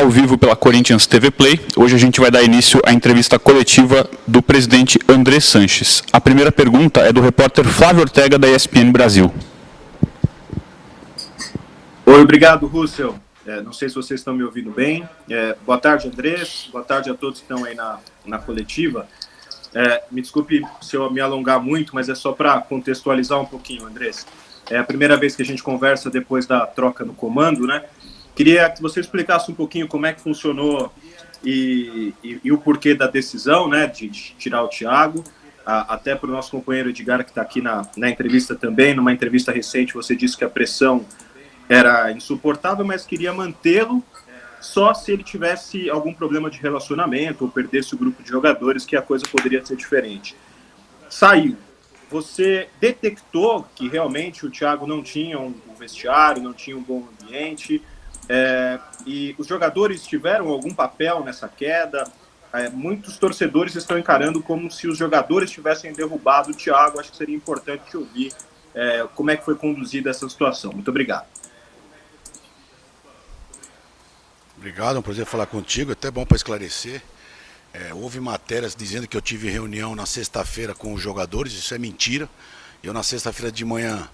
ao vivo pela Corinthians TV Play. Hoje a gente vai dar início à entrevista coletiva do presidente André Sanches. A primeira pergunta é do repórter Flávio Ortega, da ESPN Brasil. Oi, obrigado, Russell. Não sei se vocês estão me ouvindo bem. Boa tarde, Andrés. Boa tarde a todos que estão aí na coletiva. Me desculpe se eu me alongar muito, mas é só para contextualizar um pouquinho, Andrés. É a primeira vez que a gente conversa depois da troca no comando, né? Queria que você explicasse um pouquinho como é que funcionou e o porquê da decisão, né, de tirar o Thiago. Até para o nosso companheiro Edgar, que está aqui na entrevista também. Numa entrevista recente, você disse que a pressão era insuportável, mas queria mantê-lo só se ele tivesse algum problema de relacionamento ou perdesse o grupo de jogadores, que a coisa poderia ser diferente. Saiu. Você detectou que realmente o Thiago não tinha um vestiário, não tinha um bom ambiente, e os jogadores tiveram algum papel nessa queda? Muitos torcedores estão encarando como se os jogadores tivessem derrubado o Thiago. Acho que seria importante te ouvir como é que foi conduzida essa situação. Muito obrigado. Obrigado, é um prazer falar contigo, até bom para esclarecer. Houve matérias dizendo que eu tive reunião na sexta-feira com os jogadores, isso é mentira. Eu na sexta-feira de manhã,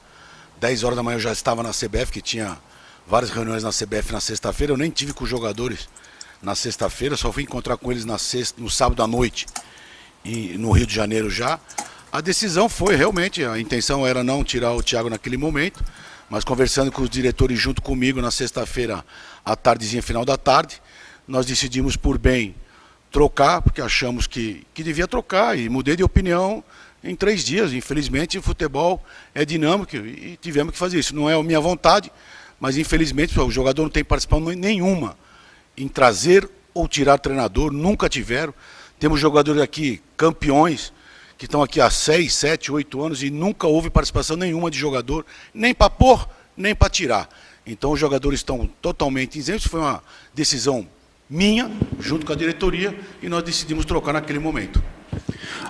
10 horas da manhã, eu já estava na CBF, que tinha várias reuniões na CBF na sexta-feira. Eu nem tive com os jogadores na sexta-feira, só fui encontrar com eles no sábado à noite, no Rio de Janeiro já. A decisão foi realmente, a intenção era não tirar o Thiago naquele momento, mas conversando com os diretores junto comigo na sexta-feira, à tardezinha, final da tarde, nós decidimos por bem trocar, porque achamos que devia trocar, e mudei de opinião em 3 dias. Infelizmente, o futebol é dinâmico e tivemos que fazer isso. Não é a minha vontade, mas infelizmente o jogador não tem participação nenhuma em trazer ou tirar treinador, nunca tiveram. Temos jogadores aqui, campeões, que estão aqui há 6, 7, 8 anos e nunca houve participação nenhuma de jogador, nem para pôr, nem para tirar. Então os jogadores estão totalmente isentos. Foi uma decisão minha, junto com a diretoria, e nós decidimos trocar naquele momento.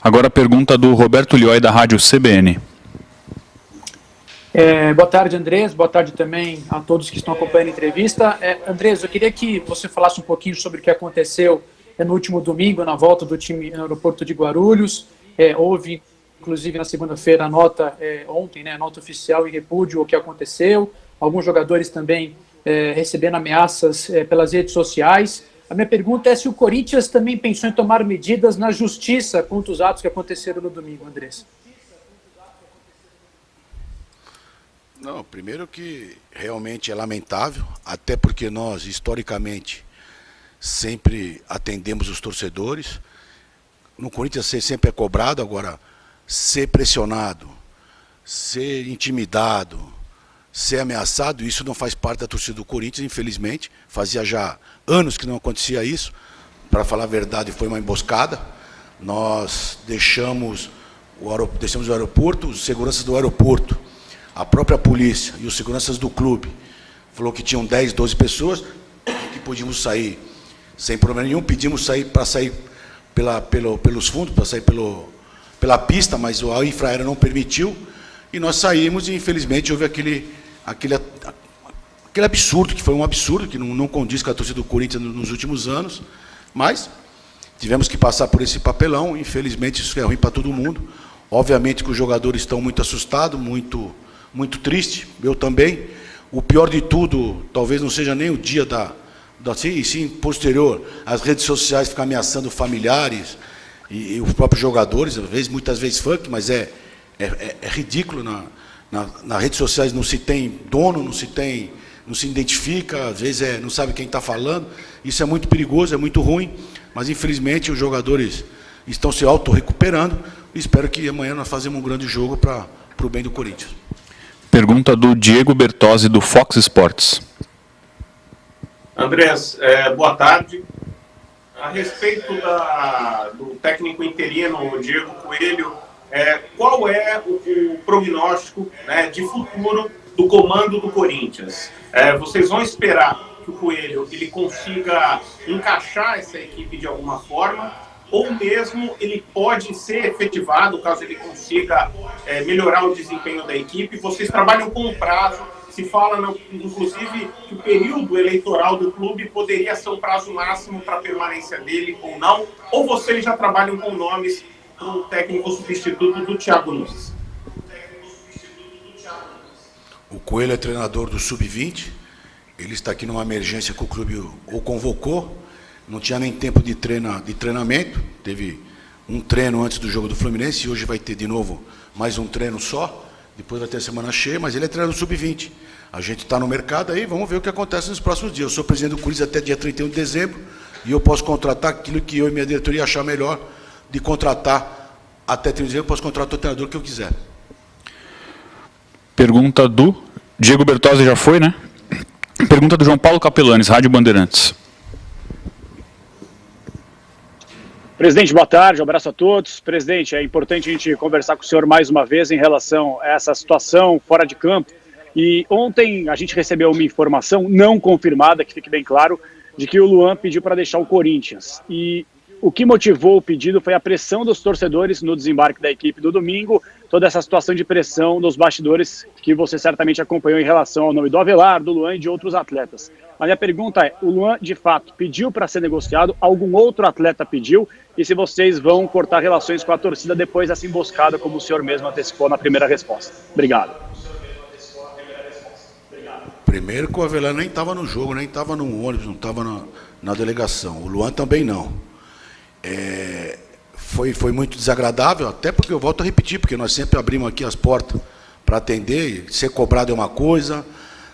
Agora a pergunta do Roberto Lioi, da Rádio CBN. Boa tarde, Andrés. Boa tarde também a todos que estão acompanhando a entrevista. Andrés, eu queria que você falasse um pouquinho sobre o que aconteceu no último domingo, na volta do time no aeroporto de Guarulhos. Houve, inclusive, na segunda-feira, a nota, ontem, né, a nota oficial em repúdio ao que aconteceu. Alguns jogadores também recebendo ameaças pelas redes sociais. A minha pergunta é se o Corinthians também pensou em tomar medidas na justiça contra os atos que aconteceram no domingo, Andrés. Não, primeiro que realmente é lamentável, até porque nós, historicamente, sempre atendemos os torcedores. No Corinthians sempre é cobrado, agora ser pressionado, ser intimidado, ser ameaçado, isso não faz parte da torcida do Corinthians, infelizmente. Fazia já anos que não acontecia isso. Para falar a verdade, foi uma emboscada. Nós deixamos o aeroporto, os seguranças do aeroporto, a própria polícia e os seguranças do clube falou que tinham 10, 12 pessoas, que podíamos sair sem problema nenhum. Pedimos para sair pelos fundos, para sair pela pista, mas a infraero não permitiu, e nós saímos e infelizmente houve aquele absurdo, que foi um absurdo, que não condiz com a torcida do Corinthians nos últimos anos, mas tivemos que passar por esse papelão. Infelizmente isso é ruim para todo mundo. Obviamente que os jogadores estão muito assustados, muito tristes, eu também. O pior de tudo, talvez não seja nem o dia e sim posterior, as redes sociais ficam ameaçando familiares e os próprios jogadores, muitas vezes funk, mas é ridículo. Nas redes sociais não se tem dono, não se identifica, às vezes não sabe quem está falando. Isso é muito perigoso, é muito ruim, mas infelizmente os jogadores estão se auto-recuperando. Espero que amanhã nós façamos um grande jogo para o bem do Corinthians. Pergunta do Diego Bertozzi, do Fox Sports. Andrés, boa tarde. A respeito do técnico interino, Diego Coelho, qual é o prognóstico, né, de futuro do comando do Corinthians? Vocês vão esperar que o Coelho ele consiga encaixar essa equipe de alguma forma, ou mesmo ele pode ser efetivado caso ele consiga melhorar o desempenho da equipe? Vocês trabalham com um prazo, Se fala, inclusive, que o período eleitoral do clube poderia ser o prazo máximo para a permanência dele ou não, ou vocês já trabalham com nomes para o técnico substituto do Thiago Nunes? O Coelho é treinador do Sub-20, ele está aqui numa emergência que o clube o convocou, não tinha nem tempo de treinamento, teve um treino antes do jogo do Fluminense, e hoje vai ter de novo mais um treino só, depois vai ter a semana cheia, mas ele é treinador do Sub-20. A gente está no mercado aí, vamos ver o que acontece nos próximos dias. Eu sou presidente do Corinthians até dia 31 de dezembro, e eu posso contratar aquilo que eu e minha diretoria achar melhor de contratar até 31 de dezembro, eu posso contratar o treinador que eu quiser. Pergunta do Diego Bertozzi, já foi, né? Pergunta do João Paulo Capelanes, Rádio Bandeirantes. Presidente, boa tarde, um abraço a todos. Presidente, é importante a gente conversar com o senhor mais uma vez em relação a essa situação fora de campo. E ontem a gente recebeu uma informação não confirmada, que fique bem claro, de que o Luan pediu para deixar o Corinthians. E o que motivou o pedido foi a pressão dos torcedores no desembarque da equipe do domingo, toda essa situação de pressão nos bastidores que você certamente acompanhou em relação ao nome do Avelar, do Luan e de outros atletas. A minha pergunta é, o Luan de fato pediu para ser negociado, algum outro atleta pediu, e se vocês vão cortar relações com a torcida depois dessa emboscada, como o senhor mesmo antecipou na primeira resposta? Obrigado. Primeiro que o Avelar nem estava no jogo, nem estava no ônibus, não estava na delegação. O Luan também não. Foi muito desagradável, até porque eu volto a repetir, porque nós sempre abrimos aqui as portas para atender, ser cobrado é uma coisa,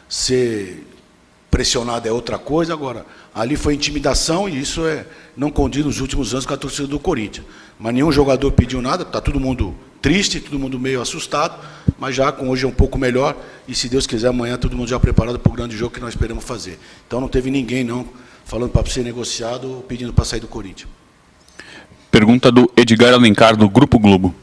ser pressionado é outra coisa. Agora, ali foi intimidação e isso não condiz nos últimos anos com a torcida do Corinthians. Mas nenhum jogador pediu nada, está todo mundo triste, todo mundo meio assustado, mas já com hoje é um pouco melhor e se Deus quiser amanhã todo mundo já preparado para o grande jogo que nós esperamos fazer. Então não teve ninguém não falando para ser negociado ou pedindo para sair do Corinthians. Pergunta do Edgar Alencar, do Grupo Globo.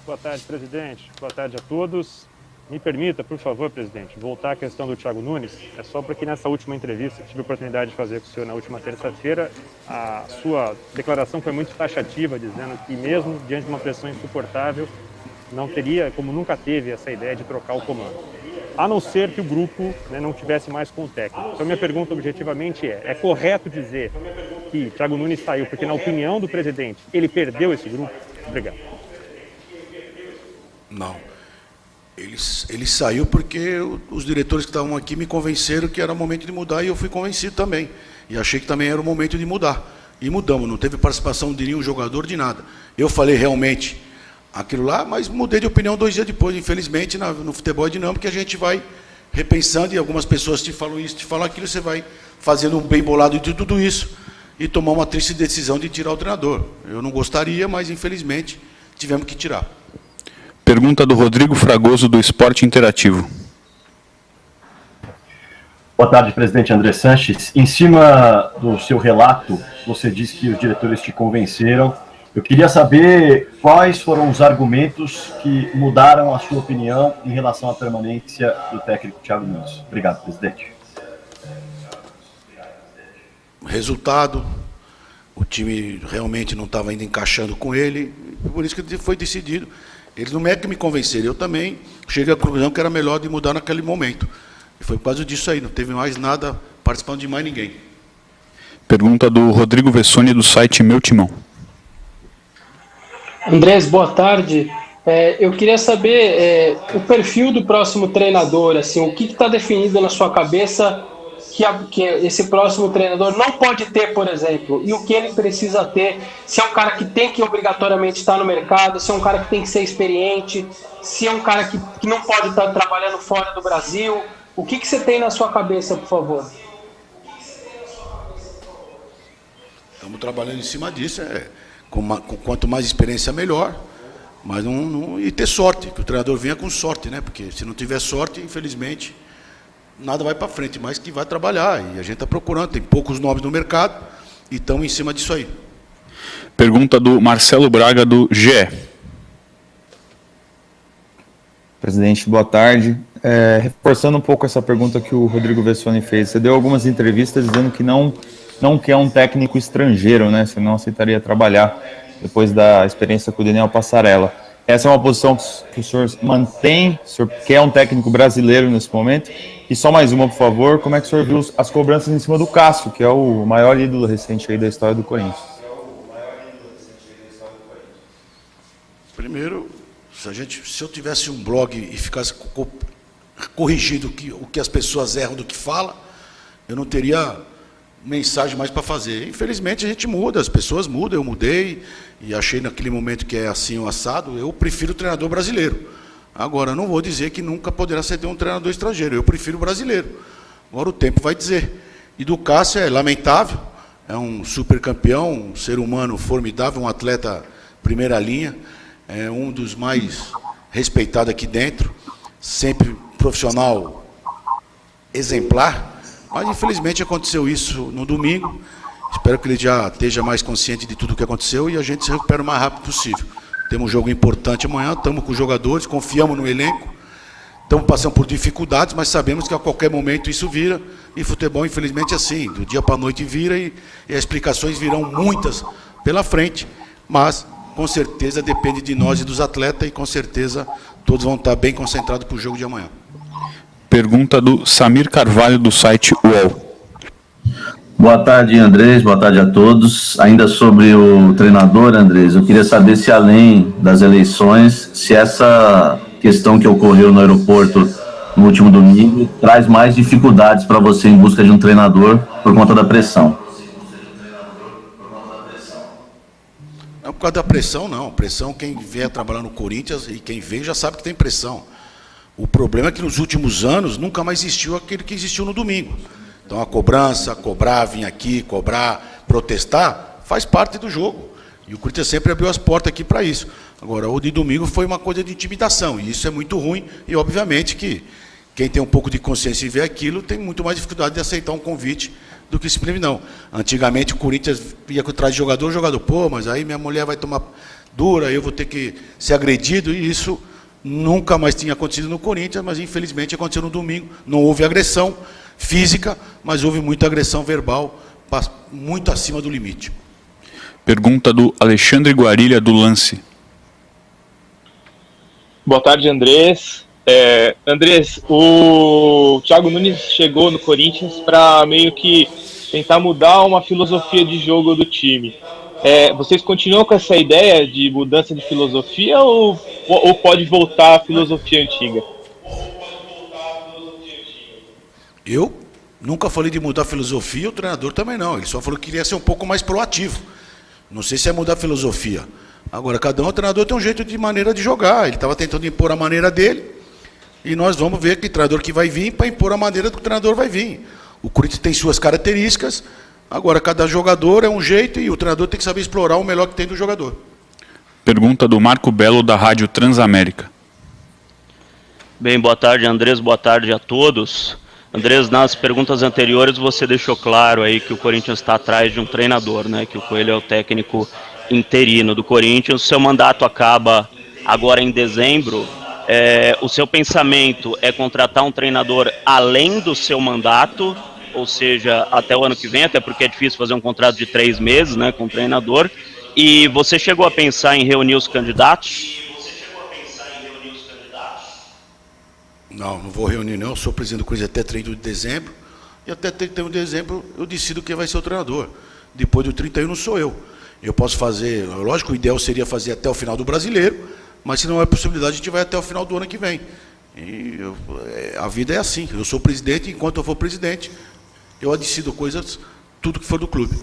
Boa tarde, presidente. Boa tarde a todos. Me permita, por favor, presidente, voltar à questão do Thiago Nunes. É só porque nessa última entrevista que tive a oportunidade de fazer com o senhor na última terça-feira, a sua declaração foi muito taxativa, dizendo que mesmo diante de uma pressão insuportável, não teria, como nunca teve, essa ideia de trocar o comando. A não ser que o grupo não tivesse mais com o técnico. Então minha pergunta objetivamente é correto dizer que Thiago Nunes saiu porque, na opinião do presidente, ele perdeu esse grupo? Obrigado. Não. Ele saiu porque os diretores que estavam aqui me convenceram que era o momento de mudar e eu fui convencido também. E achei que também era o momento de mudar. E mudamos, não teve participação de nenhum jogador, de nada. Eu falei realmente aquilo lá, mas mudei de opinião 2 dias depois. Infelizmente, no futebol é dinâmico, que a gente vai repensando e algumas pessoas te falam isso, te falam aquilo, você vai fazendo um bem bolado de tudo isso e tomar uma triste decisão de tirar o treinador. Eu não gostaria, mas infelizmente tivemos que tirar. Pergunta do Rodrigo Fragoso, do Esporte Interativo. Boa tarde, presidente André Sanches. Em cima do seu relato, você disse que os diretores te convenceram. Eu queria saber quais foram os argumentos que mudaram a sua opinião em relação à permanência do técnico Thiago Nunes. Obrigado, presidente. Resultado, o time realmente não estava ainda encaixando com ele, por isso que foi decidido. Eles não é que me convenceram, eu também cheguei à conclusão que era melhor de mudar naquele momento. E foi por causa disso aí, não teve mais nada participando de mais ninguém. Pergunta do Rodrigo Vessoni, do site Meu Timão. Andrés, boa tarde. Eu queria saber o perfil do próximo treinador, assim, o que está definido na sua cabeça que esse próximo treinador não pode ter, por exemplo, e o que ele precisa ter, se é um cara que tem que obrigatoriamente estar no mercado, se é um cara que tem que ser experiente, se é um cara que não pode estar trabalhando fora do Brasil. O que você tem na sua cabeça, por favor? Estamos trabalhando em cima disso, com quanto mais experiência, melhor, mas e ter sorte, que o treinador venha com sorte, né? Porque se não tiver sorte, infelizmente, nada vai para frente, mas que vai trabalhar, e a gente está procurando, tem poucos nomes no mercado, e estamos em cima disso aí. Pergunta do Marcelo Braga, do GE. Presidente, boa tarde. Reforçando um pouco essa pergunta que o Rodrigo Vessoni fez, você deu algumas entrevistas dizendo que não quer um técnico estrangeiro, né? Você não aceitaria trabalhar depois da experiência com o Daniel Passarella. Essa é uma posição que o senhor mantém? O senhor quer um técnico brasileiro nesse momento? E só mais uma, por favor. Como é que o senhor viu as cobranças em cima do Cássio, que é o maior ídolo recente aí da história do Corinthians? Primeiro, se eu tivesse um blog e ficasse corrigindo o que as pessoas erram do que fala, eu não teria mensagem mais para fazer. Infelizmente a gente muda, as pessoas mudam, eu mudei e achei naquele momento que é assim o assado. Eu prefiro o treinador brasileiro. Agora, não vou dizer que nunca poderá ser um treinador estrangeiro, eu prefiro o brasileiro. Agora o tempo vai dizer. E do Cássio é lamentável, é um super campeão, um ser humano formidável, um atleta primeira linha, é um dos mais respeitados aqui dentro, sempre profissional exemplar, mas infelizmente aconteceu isso no domingo. Espero que ele já esteja mais consciente de tudo o que aconteceu e a gente se recupere o mais rápido possível. Temos um jogo importante amanhã, estamos com os jogadores, confiamos no elenco, estamos passando por dificuldades, mas sabemos que a qualquer momento isso vira, e futebol infelizmente é assim, do dia para a noite vira e as explicações virão muitas pela frente, mas com certeza depende de nós e dos atletas e com certeza todos vão estar bem concentrados para o jogo de amanhã. Pergunta do Samir Carvalho, do site UOL. Boa tarde, Andrés. Boa tarde a todos. Ainda sobre o treinador, Andrés, eu queria saber se, além das eleições, se essa questão que ocorreu no aeroporto no último domingo traz mais dificuldades para você em busca de um treinador por conta da pressão. Não por causa da pressão, não. Pressão, quem vier trabalhar no Corinthians e quem veio já sabe que tem pressão. O problema é que nos últimos anos nunca mais existiu aquele que existiu no domingo. Então a cobrança, cobrar, vir aqui, cobrar, protestar, faz parte do jogo. E o Corinthians sempre abriu as portas aqui para isso. Agora, o de domingo foi uma coisa de intimidação, e isso é muito ruim, e obviamente que quem tem um pouco de consciência e vê aquilo tem muito mais dificuldade de aceitar um convite do que esse prêmio, não. Antigamente o Corinthians ia atrás de jogador, pô, mas aí minha mulher vai tomar dura, eu vou ter que ser agredido, e isso nunca mais tinha acontecido no Corinthians, mas infelizmente aconteceu no domingo. Não houve agressão física, mas houve muita agressão verbal, muito acima do limite. Pergunta do Alexandre Guarilha, do Lance. Boa tarde, Andrés. Andrés, o Thiago Nunes chegou no Corinthians para meio que tentar mudar uma filosofia de jogo do time. Vocês continuam com essa ideia de mudança de filosofia ou pode voltar à filosofia antiga? Eu nunca falei de mudar a filosofia, o treinador também não. Ele só falou que queria ser um pouco mais proativo. Não sei se é mudar a filosofia. Agora, cada um, o treinador tem um jeito de maneira de jogar. Ele estava tentando impor a maneira dele. E nós vamos ver que treinador que vai vir para impor a maneira que o treinador vai vir. O Corinthians tem suas características. Agora, cada jogador é um jeito e o treinador tem que saber explorar o melhor que tem do jogador. Pergunta do Marco Belo, da Rádio Transamérica. Bem, boa tarde, Andrés. Boa tarde a todos. Andrés, nas perguntas anteriores você deixou claro aí que o Corinthians está atrás de um treinador, né? Que o Coelho é o técnico interino do Corinthians. O seu mandato acaba agora em dezembro. O seu pensamento é contratar um treinador além do seu mandato, ou seja, até o ano que vem, até porque é difícil fazer um contrato de 3 meses, né, com o treinador. E você chegou a pensar em reunir os candidatos? Não vou reunir não, eu sou presidente do Corinthians até 31 de dezembro, e até 31 de dezembro eu decido quem vai ser o treinador. Depois do 31 não sou eu. Eu posso fazer, lógico, o ideal seria fazer até o final do Brasileiro, mas se não é possibilidade, a gente vai até o final do ano que vem. E a vida é assim, eu sou presidente, enquanto eu for presidente, eu decido coisas, tudo que for do clube.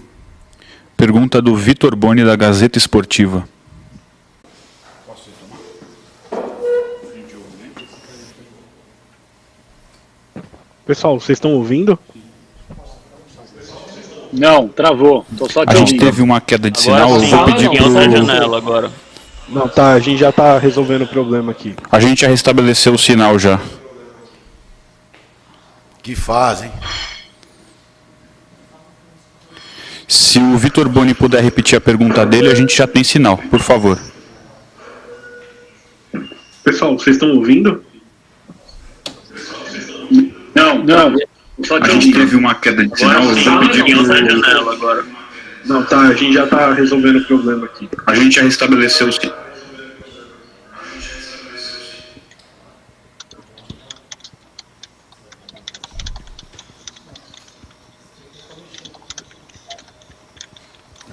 Pergunta do Vitor Boni, da Gazeta Esportiva. Pessoal, vocês estão ouvindo? Não, travou. Tô só te ouvindo. A gente ouvindo. teve uma queda de sinal, eu vou pedir pro... janela agora. Não, tá, a gente já tá resolvendo o problema aqui. A gente já restabeleceu o sinal já. Que fazem. Se o Vitor Boni puder repetir a pergunta dele, a gente já tem sinal, por favor. Pessoal, vocês estão ouvindo? Não. Só A gente teve uma queda de sinal, eu vou pedir pro... janela agora. Não, tá, a gente já tá resolvendo o problema aqui. A gente já restabeleceu o sinal.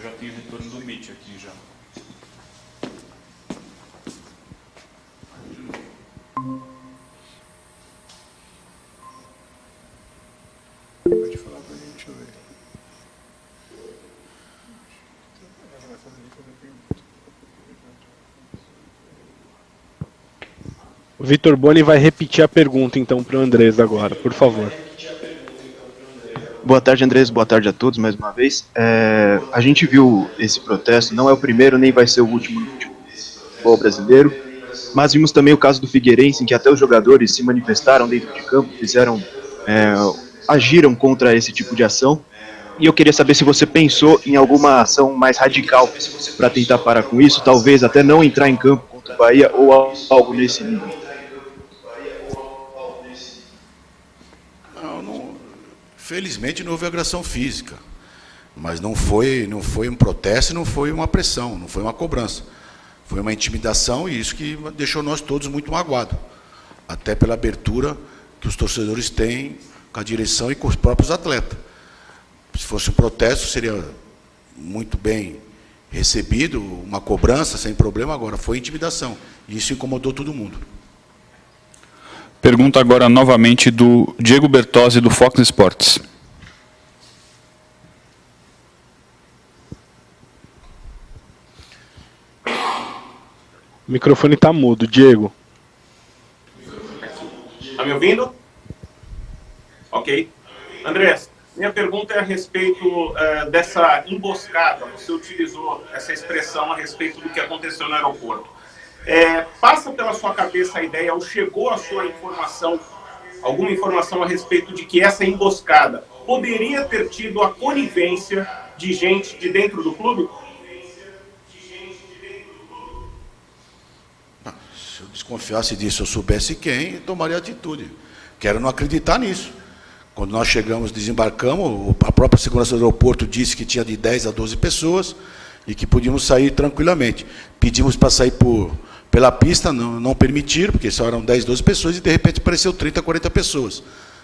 já tenho o retorno do Meet aqui já. Pode falar pra gente, deixa eu ver. O Vitor Boni vai repetir a pergunta então para o Andrés agora, por favor. Boa tarde, Andrés. Boa tarde a todos mais uma vez. A gente viu esse protesto, não é o primeiro nem vai ser o último no futebol brasileiro, mas vimos também o caso do Figueirense, em que até os jogadores se manifestaram dentro de campo, agiram contra esse tipo de ação. E eu queria saber se você pensou em alguma ação mais radical para tentar parar com isso, talvez até não entrar em campo contra o Bahia ou algo nesse nível. Felizmente não houve agressão física, mas não foi um protesto, não foi uma pressão, não foi uma cobrança. Foi uma intimidação e isso que deixou nós todos muito magoados, até pela abertura que os torcedores têm com a direção e com os próprios atletas. Se fosse um protesto, seria muito bem recebido, uma cobrança sem problema. Agora foi intimidação e isso incomodou todo mundo. Pergunta agora novamente do Diego Bertozzi, do Fox Sports. O microfone está mudo, Diego. Está me ouvindo? Ok. Andrés, minha pergunta é a respeito dessa emboscada. Você utilizou essa expressão a respeito do que aconteceu no aeroporto. Passa pela sua cabeça a ideia, ou chegou a sua informação, alguma informação a respeito de que essa emboscada poderia ter tido a conivência de gente de dentro do clube? Se eu desconfiasse disso, eu soubesse quem, eu tomaria atitude. Quero não acreditar nisso. Quando nós chegamos, desembarcamos, a própria segurança do aeroporto disse que tinha de 10 a 12 pessoas e que podíamos sair tranquilamente. Pedimos para sair pela pista, não permitiram, porque só eram 10, 12 pessoas, e de repente apareceu 30, 40 pessoas.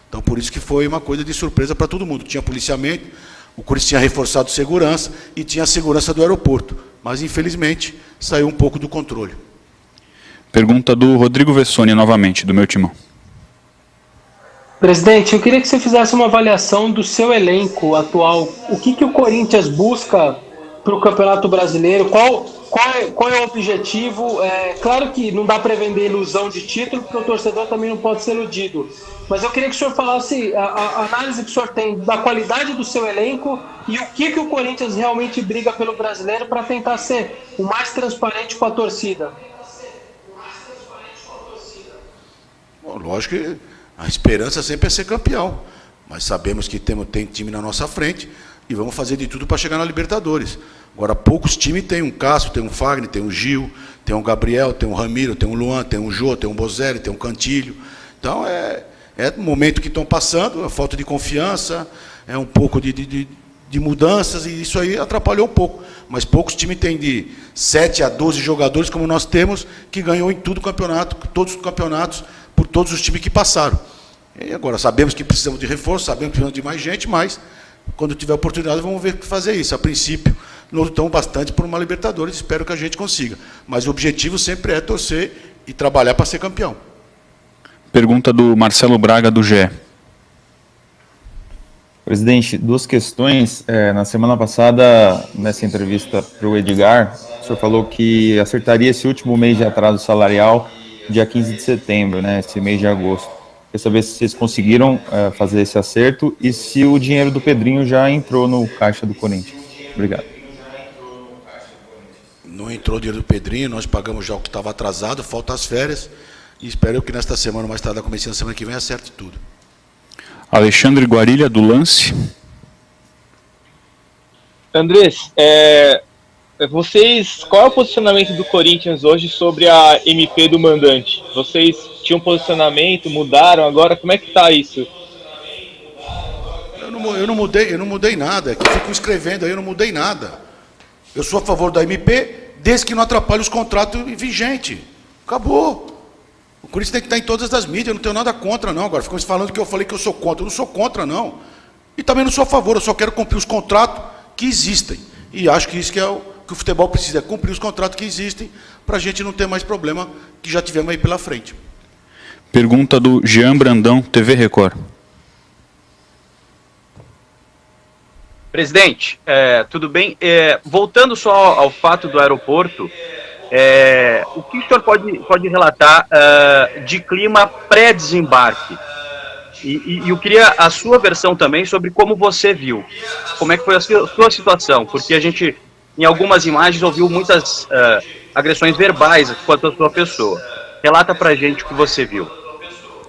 Então, por isso que foi uma coisa de surpresa para todo mundo. Tinha policiamento, o Corinthians tinha reforçado segurança e tinha a segurança do aeroporto. Mas, infelizmente, saiu um pouco do controle. Pergunta do Rodrigo Vessoni, novamente, do meu timão. Presidente, eu queria que você fizesse uma avaliação do seu elenco atual. O que o Corinthians busca para o Campeonato Brasileiro? Qual é o objetivo? Claro que não dá para vender ilusão de título, porque o torcedor também não pode ser iludido. Mas eu queria que o senhor falasse a análise que o senhor tem da qualidade do seu elenco e o que o Corinthians realmente briga pelo brasileiro para tentar ser o mais transparente com a torcida. Bom, lógico que a esperança sempre é ser campeão, mas sabemos que tem time na nossa frente e vamos fazer de tudo para chegar na Libertadores. Agora, poucos times têm um Cássio, tem um Fagner, tem um Gil, tem um Gabriel, tem um Ramiro, tem um Luan, tem um Jô, tem um Bozelli, tem um Cantilho. Então, é o momento que estão passando, a falta de confiança, é um pouco de mudanças, e isso aí atrapalhou um pouco. Mas poucos times têm de 7 a 12 jogadores, como nós temos, que ganhou em todo o campeonato, todos os campeonatos, por todos os times que passaram. E agora, sabemos que precisamos de reforço, sabemos que precisamos de mais gente, mas quando tiver oportunidade vamos ver fazer isso. A princípio, nós lutamos bastante por uma Libertadores, espero que a gente consiga. Mas o objetivo sempre é torcer e trabalhar para ser campeão. Pergunta do Marcelo Braga, do GE. Presidente, duas questões. Na semana passada, nessa entrevista para o Edgar, o senhor falou que acertaria esse último mês de atraso salarial dia 15 de setembro, né, esse mês de agosto. Queria saber se vocês conseguiram fazer esse acerto e se o dinheiro do Pedrinho já entrou no caixa do Corinthians. Obrigado. Não entrou o dinheiro do Pedrinho, nós pagamos já o que estava atrasado, falta as férias, e espero que nesta semana, mais tarde, começando a semana que vem, acerte tudo. Alexandre Guarilha, do Lance. Andrés, qual é o posicionamento do Corinthians hoje sobre a MP do mandante? Vocês tinham posicionamento, mudaram, agora como é que está isso? Eu não mudei nada, que fico escrevendo aí, eu não mudei nada. Eu sou a favor da MP, desde que não atrapalhe os contratos vigentes. Acabou. O Corinthians tem que estar em todas as mídias, eu não tenho nada contra, não. Agora, ficam falando que eu falei que eu sou contra. Eu não sou contra, não. E também não sou a favor, eu só quero cumprir os contratos que existem. e acho que isso que é o que o futebol precisa, é cumprir os contratos que existem, para a gente não ter mais problema que já tivemos aí pela frente. Pergunta do Jean Brandão, TV Record. Presidente, tudo bem? Voltando só ao fato do aeroporto, o que o senhor pode relatar de clima pré-desembarque? E eu queria a sua versão também sobre como você viu. Como é que foi a sua situação? Porque a gente, em algumas imagens, ouviu muitas agressões verbais quanto à sua pessoa. Relata pra gente o que você viu,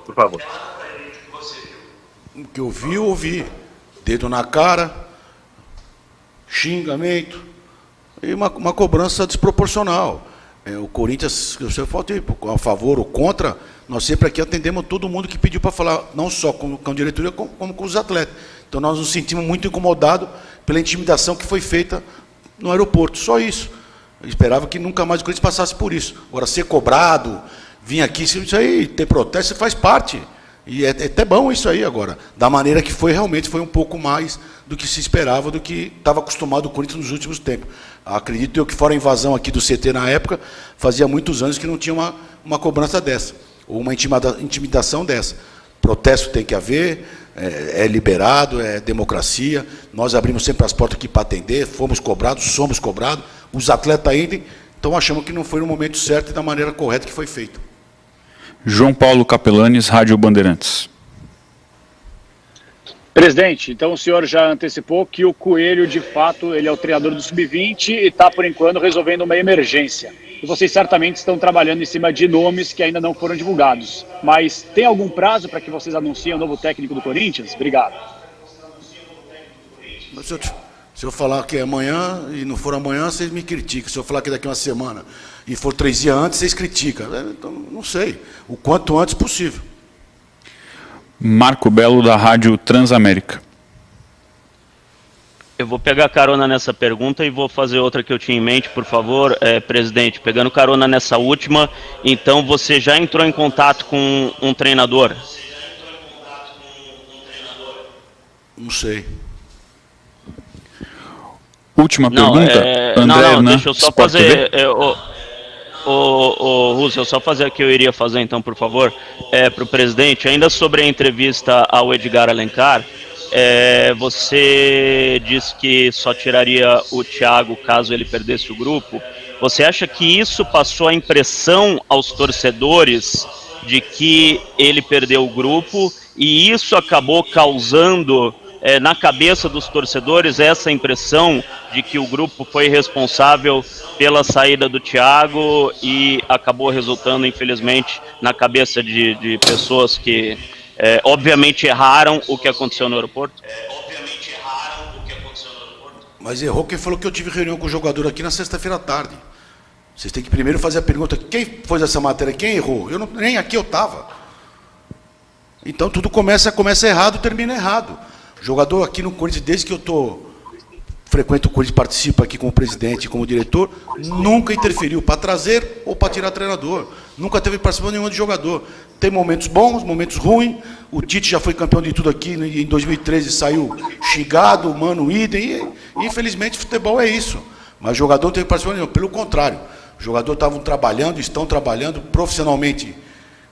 por favor. O que eu vi, eu ouvi. Dedo na cara, xingamento e uma cobrança desproporcional. O Corinthians, se você for a favor ou contra, nós sempre aqui atendemos todo mundo que pediu para falar, não só com a diretoria, como com os atletas. Então nós nos sentimos muito incomodados pela intimidação que foi feita no aeroporto, só isso. Eu esperava que nunca mais o Corinthians passasse por isso. Agora, ser cobrado, vir aqui, isso aí, ter protesto, faz parte. E é até bom isso aí agora. Da maneira que foi, realmente foi um pouco mais do que se esperava, do que estava acostumado o Corinthians nos últimos tempos. Acredito eu que fora a invasão aqui do CT na época, fazia muitos anos que não tinha uma cobrança dessa, ou uma intimidação dessa. Protesto tem que haver, é liberado, é democracia. Nós abrimos sempre as portas aqui para atender, fomos cobrados, somos cobrados, os atletas ainda, então achamos que não foi no momento certo e da maneira correta que foi feito. João Paulo Capelanes, Rádio Bandeirantes. Presidente, então o senhor já antecipou que o Coelho, de fato, ele é o treinador do Sub-20 e está, por enquanto, resolvendo uma emergência. E vocês certamente estão trabalhando em cima de nomes que ainda não foram divulgados. Mas tem algum prazo para que vocês anunciem o novo técnico do Corinthians? Obrigado. Se eu falar que é amanhã e não for amanhã, vocês me criticam. Se eu falar que daqui a uma semana e for 3 dias antes, vocês criticam. Então, não sei. O quanto antes possível. Marco Belo, da Rádio Transamérica. Eu vou pegar carona nessa pergunta e vou fazer outra que eu tinha em mente, por favor, presidente. Pegando carona nessa última, então você já entrou em contato com um treinador? Não sei. Última pergunta, André, não, deixa eu só fazer... Russo, só fazer o que eu iria fazer então, por favor, para o presidente, ainda sobre a entrevista ao Edgar Alencar, você disse que só tiraria o Thiago caso ele perdesse o grupo. Você acha que isso passou a impressão aos torcedores de que ele perdeu o grupo e isso acabou causando na cabeça dos torcedores essa impressão de que o grupo foi responsável pela saída do Thiago e acabou resultando, infelizmente, na cabeça de pessoas que obviamente erraram o que aconteceu no aeroporto? Mas errou quem falou que eu tive reunião com o jogador aqui na sexta-feira à tarde. Vocês têm que primeiro fazer a pergunta, quem fez essa matéria, quem errou? Nem aqui eu estava. Então tudo começa errado e termina errado. Jogador aqui no Corinthians, desde que eu frequento o Corinthians, participo aqui como presidente e como diretor, nunca interferiu para trazer ou para tirar treinador. Nunca teve participação nenhuma de jogador. Tem momentos bons, momentos ruins. O Tite já foi campeão de tudo aqui em 2013, saiu xingado, o Mano idem. E infelizmente futebol é isso. Mas jogador não teve participação nenhuma. Pelo contrário, os jogadores estão trabalhando profissionalmente,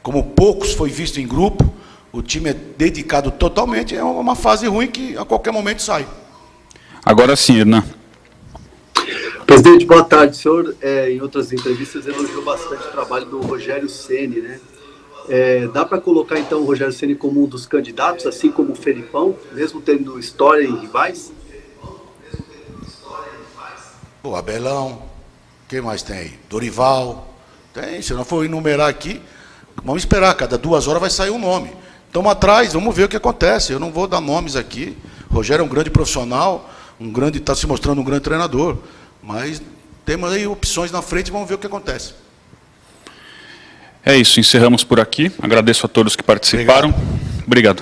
como poucos foi visto em grupo. O time é dedicado totalmente, é uma fase ruim que a qualquer momento sai. Agora sim, Hernan. Presidente, boa tarde. O senhor, em outras entrevistas, elogiou bastante o trabalho do Rogério Ceni, né? Dá para colocar, então, o Rogério Ceni como um dos candidatos, assim como o Felipão, mesmo tendo história em rivais? Pô, Abelão, quem mais tem aí? Dorival, tem, se não for enumerar aqui, vamos esperar, cada 2 horas vai sair um nome. Estamos atrás, vamos ver o que acontece. Eu não vou dar nomes aqui. O Rogério é um grande profissional, está se mostrando um grande treinador. Mas temos aí opções na frente e vamos ver o que acontece. É isso, encerramos por aqui. Agradeço a todos que participaram. Obrigado.